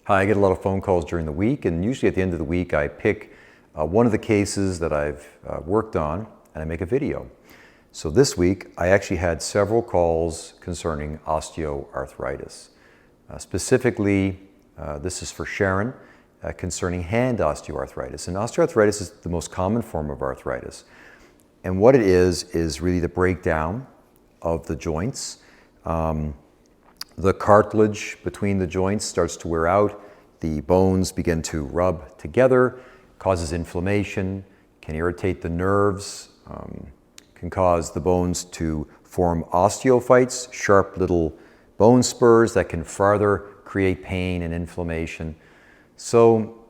Hi, I get a lot of phone calls during the week, and usually at the end of the week I pick one of the cases that I've worked on and I make a video. So this week I actually had several calls concerning osteoarthritis. Specifically, this is for Sharon, concerning hand osteoarthritis. And osteoarthritis is the most common form of arthritis. And what it is really the breakdown of the joints. The cartilage between the joints starts to wear out, the bones begin to rub together, causes inflammation, can irritate the nerves, can cause the bones to form osteophytes, sharp little bone spurs that can further create pain and inflammation. So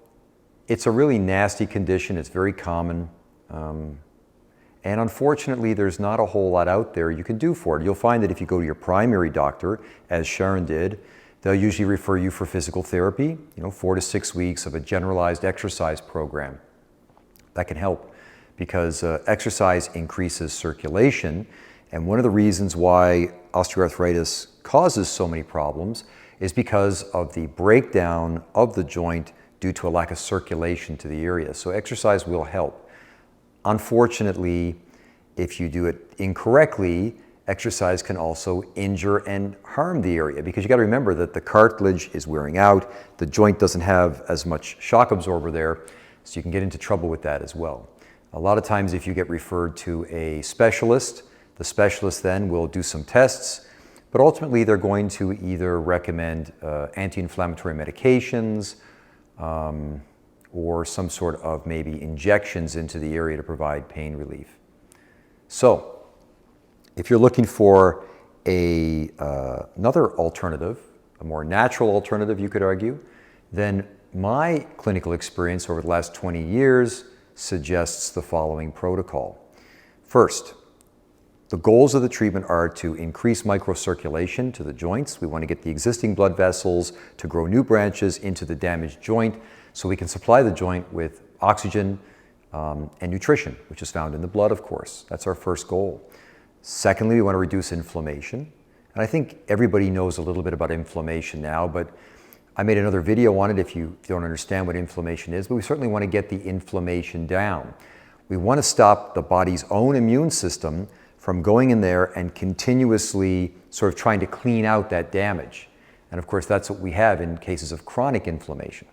it's a really nasty condition, it's very common. And unfortunately, there's not a whole lot out there you can do for it. You'll find that if you go to your primary doctor, as Sharon did, they'll usually refer you for physical therapy, 4 to 6 weeks of a generalized exercise program. That can help because exercise increases circulation. And one of the reasons why osteoarthritis causes so many problems is because of the breakdown of the joint due to a lack of circulation to the area. So exercise will help. Unfortunately, if you do it incorrectly, exercise can also injure and harm the area because you got to remember that the cartilage is wearing out, the joint doesn't have as much shock absorber there, so you can get into trouble with that as well. A lot of times if you get referred to a specialist, the specialist then will do some tests, but ultimately they're going to either recommend anti-inflammatory medications, or some sort of maybe injections into the area to provide pain relief. So, if you're looking for another alternative, a more natural alternative you could argue, then my clinical experience over the last 20 years suggests the following protocol. First, the goals of the treatment are to increase microcirculation to the joints. We want to get the existing blood vessels to grow new branches into the damaged joint so we can supply the joint with oxygen and nutrition, which is found in the blood, of course. That's our first goal. Secondly, we want to reduce inflammation. And I think everybody knows a little bit about inflammation now, but I made another video on it if you don't understand what inflammation is, but we certainly want to get the inflammation down. We want to stop the body's own immune system from going in there and continuously sort of trying to clean out that damage. And of course, that's what we have in cases of chronic inflammation.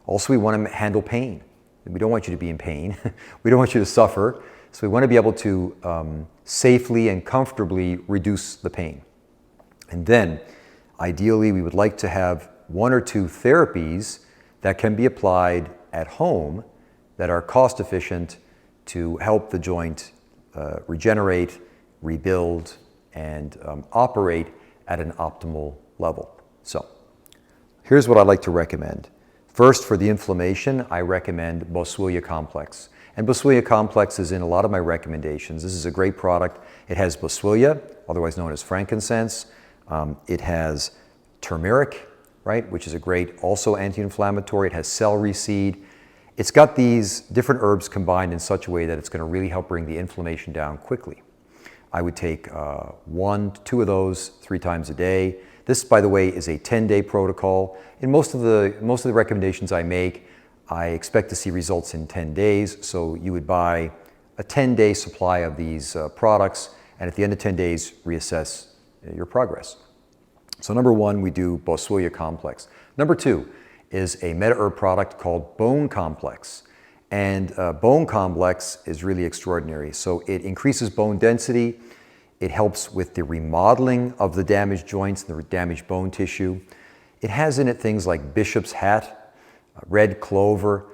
Also, we want to handle pain. We don't want you to be in pain. We don't want you to suffer. So we want to be able to safely and comfortably reduce the pain. And then, ideally, we would like to have 1 or 2 therapies that can be applied at home that are cost efficient to help the joint regenerate, rebuild, and operate at an optimal level. So, here's what I'd like to recommend. First, for the inflammation, I recommend Boswellia complex. And Boswellia complex is in a lot of my recommendations. This is a great product. It has Boswellia, otherwise known as frankincense. It has turmeric, right, which is a great also anti-inflammatory. It has celery seed. It's got these different herbs combined in such a way that it's going to really help bring the inflammation down quickly. I would take 1 to 2 of those 3 times a day. This, by the way, is a 10-day protocol. In most of the recommendations I make, I expect to see results in 10 days. So you would buy a 10-day supply of these products, and at the end of 10 days, reassess your progress. So number 1, we do Boswellia complex. Number 2 is a meta-herb product called Bone Complex. And Bone Complex is really extraordinary. So it increases bone density. It helps with the remodeling of the damaged joints and the damaged bone tissue. It has in it things like bishop's hat, red clover.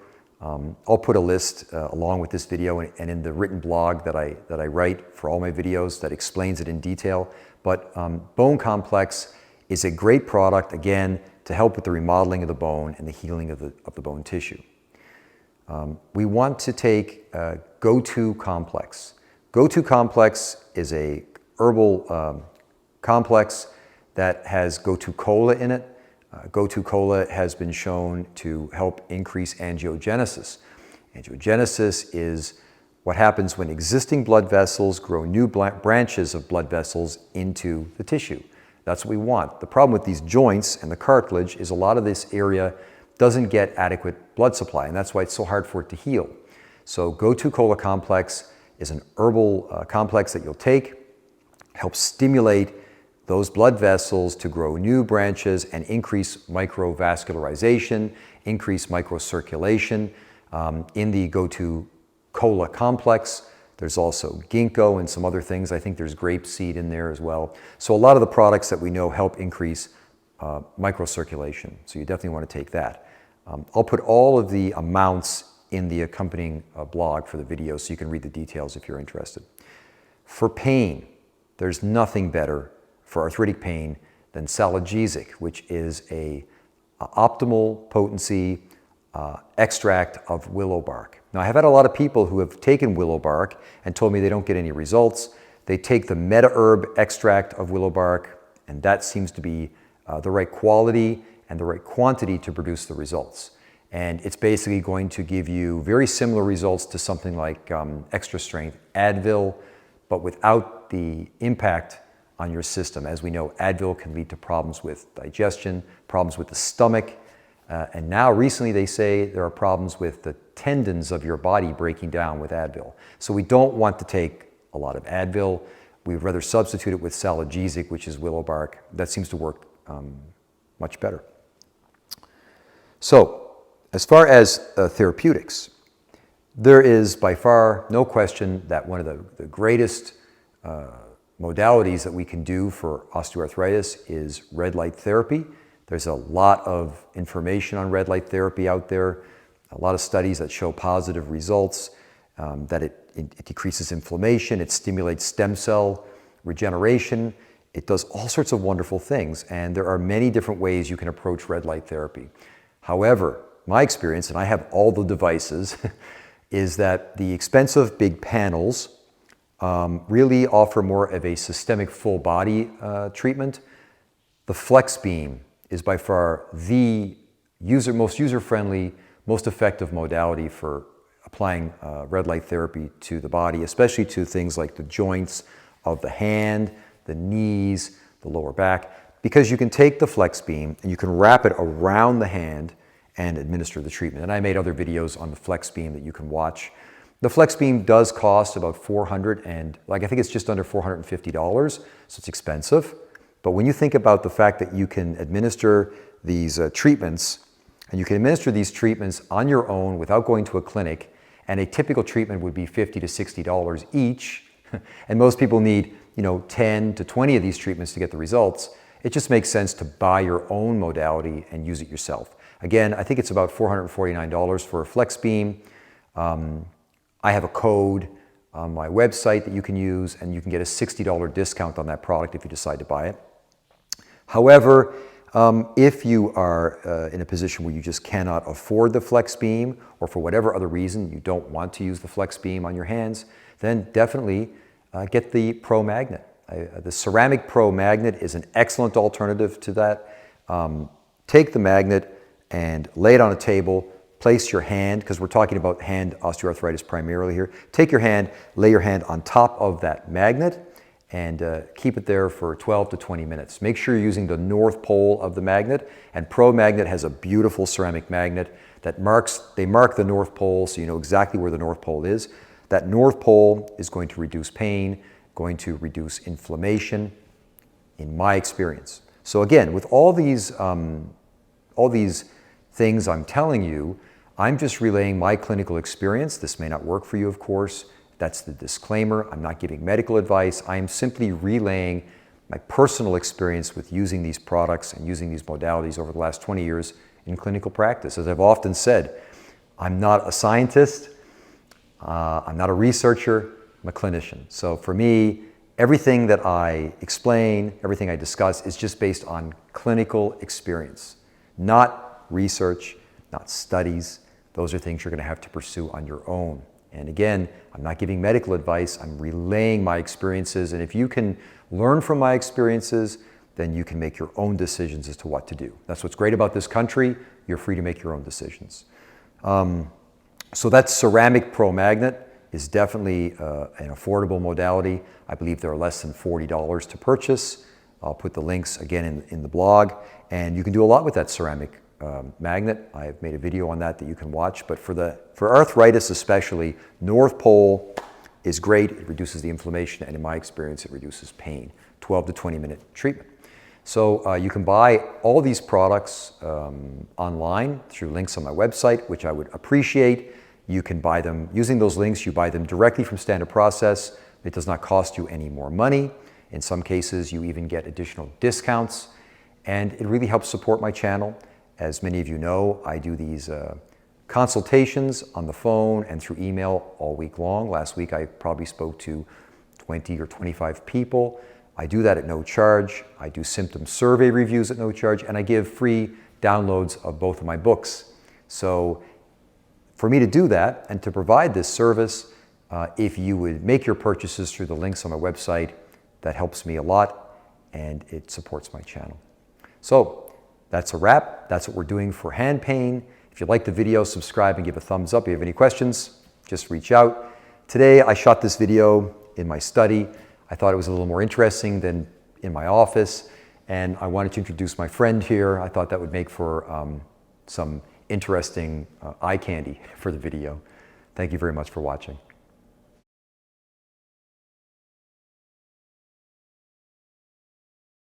I'll put a list along with this video and in the written blog that I write for all my videos that explains it in detail. But Bone Complex is a great product, again, to help with the remodeling of the bone and the healing of the bone tissue. We want to take Go-To Complex. Go-To Complex is a herbal complex that has Go-To Cola in it. Go-To Cola has been shown to help increase angiogenesis. Angiogenesis is what happens when existing blood vessels grow new branches of blood vessels into the tissue. That's what we want. The problem with these joints and the cartilage is a lot of this area doesn't get adequate blood supply, and that's why it's so hard for it to heal. So Go2 Cola Complex is an herbal complex that you'll take, helps stimulate those blood vessels to grow new branches and increase microvascularization, increase microcirculation. In the Go2 Cola Complex, there's also ginkgo and some other things. I think there's grapeseed in there as well. So a lot of the products that we know help increase microcirculation. So you definitely want to take that. I'll put all of the amounts in the accompanying blog for the video so you can read the details if you're interested. For pain, there's nothing better for arthritic pain than Salagesic, which is a optimal potency extract of willow bark. Now, I have had a lot of people who have taken willow bark and told me they don't get any results. They take the meta herb extract of willow bark, and that seems to be the right quality and the right quantity to produce the results. And it's basically going to give you very similar results to something like extra strength Advil, but without the impact on your system. As we know, Advil can lead to problems with digestion, problems with the stomach, and now recently they say there are problems with the tendons of your body breaking down with Advil. So we don't want to take a lot of Advil. We'd rather substitute it with Salagesic, which is willow bark. That seems to work much better. So, as far as therapeutics, there is by far no question that one of the greatest modalities that we can do for osteoarthritis is red light therapy. There's a lot of information on red light therapy out there, a lot of studies that show positive results, that it decreases inflammation, it stimulates stem cell regeneration, it does all sorts of wonderful things, and there are many different ways you can approach red light therapy. However, my experience, and I have all the devices, is that the expensive big panels really offer more of a systemic full body treatment. The flex beam is by far the most user-friendly, most effective modality for applying red light therapy to the body, especially to things like the joints of the hand, the knees, the lower back, because you can take the flex beam and you can wrap it around the hand and administer the treatment. And I made other videos on the flex beam that you can watch. The flex beam does cost about I think it's just under $450, so it's expensive. But when you think about the fact that you can administer these treatments, and you can administer these treatments on your own without going to a clinic, and a typical treatment would be $50 to $60 each, and most people need 10 to 20 of these treatments to get the results, it just makes sense to buy your own modality and use it yourself. Again, I think it's about $449 for a flex beam. I have a code on my website that you can use, and you can get a $60 discount on that product if you decide to buy it. However, if you are in a position where you just cannot afford the flex beam, or for whatever other reason you don't want to use the flex beam on your hands, then definitely get the Pro Magnet. The ceramic Pro Magnet is an excellent alternative to that. Take the magnet and lay it on a table, place your hand, because we're talking about hand osteoarthritis primarily here. Take your hand, lay your hand on top of that magnet, and keep it there for 12 to 20 minutes. Make sure you're using the north pole of the magnet, and Pro Magnet has a beautiful ceramic magnet that mark the north pole so you know exactly where the north pole is. That north pole is going to reduce pain, going to reduce inflammation, in my experience. So again, with all these things I'm telling you, I'm just relaying my clinical experience. This may not work for you, of course. That's the disclaimer. I'm not giving medical advice. I am simply relaying my personal experience with using these products and using these modalities over the last 20 years in clinical practice. As I've often said, I'm not a scientist. I'm not a researcher. I'm a clinician. So for me, everything that I explain, everything I discuss is just based on clinical experience, not research, not studies. Those are things you're going to have to pursue on your own. And again, I'm not giving medical advice. I'm relaying my experiences. And if you can learn from my experiences, then you can make your own decisions as to what to do. That's what's great about this country. You're free to make your own decisions. So that ceramic Pro Magnet is definitely an affordable modality. I believe they're less than $40 to purchase. I'll put the links again in the blog, and you can do a lot with that ceramic magnet. I've made a video on that you can watch, but for arthritis especially, North Pole is great. It reduces the inflammation, and in my experience, it reduces pain. 12 to 20 minute treatment. So you can buy all these products online through links on my website, which I would appreciate. You can buy them using those links. You buy them directly from Standard Process. It does not cost you any more money. In some cases, you even get additional discounts, and it really helps support my channel. As many of you know, I do these consultations on the phone and through email all week long. Last week, I probably spoke to 20 or 25 people. I do that at no charge. I do symptom survey reviews at no charge, and I give free downloads of both of my books. So for me to do that and to provide this service, if you would make your purchases through the links on my website, that helps me a lot and it supports my channel. So that's a wrap. That's what we're doing for hand pain. If you like the video, subscribe and give a thumbs up. If you have any questions, just reach out. Today I shot this video in my study. I thought it was a little more interesting than in my office, and I wanted to introduce my friend here. I thought that would make for some interesting eye candy for the video. Thank you very much for watching.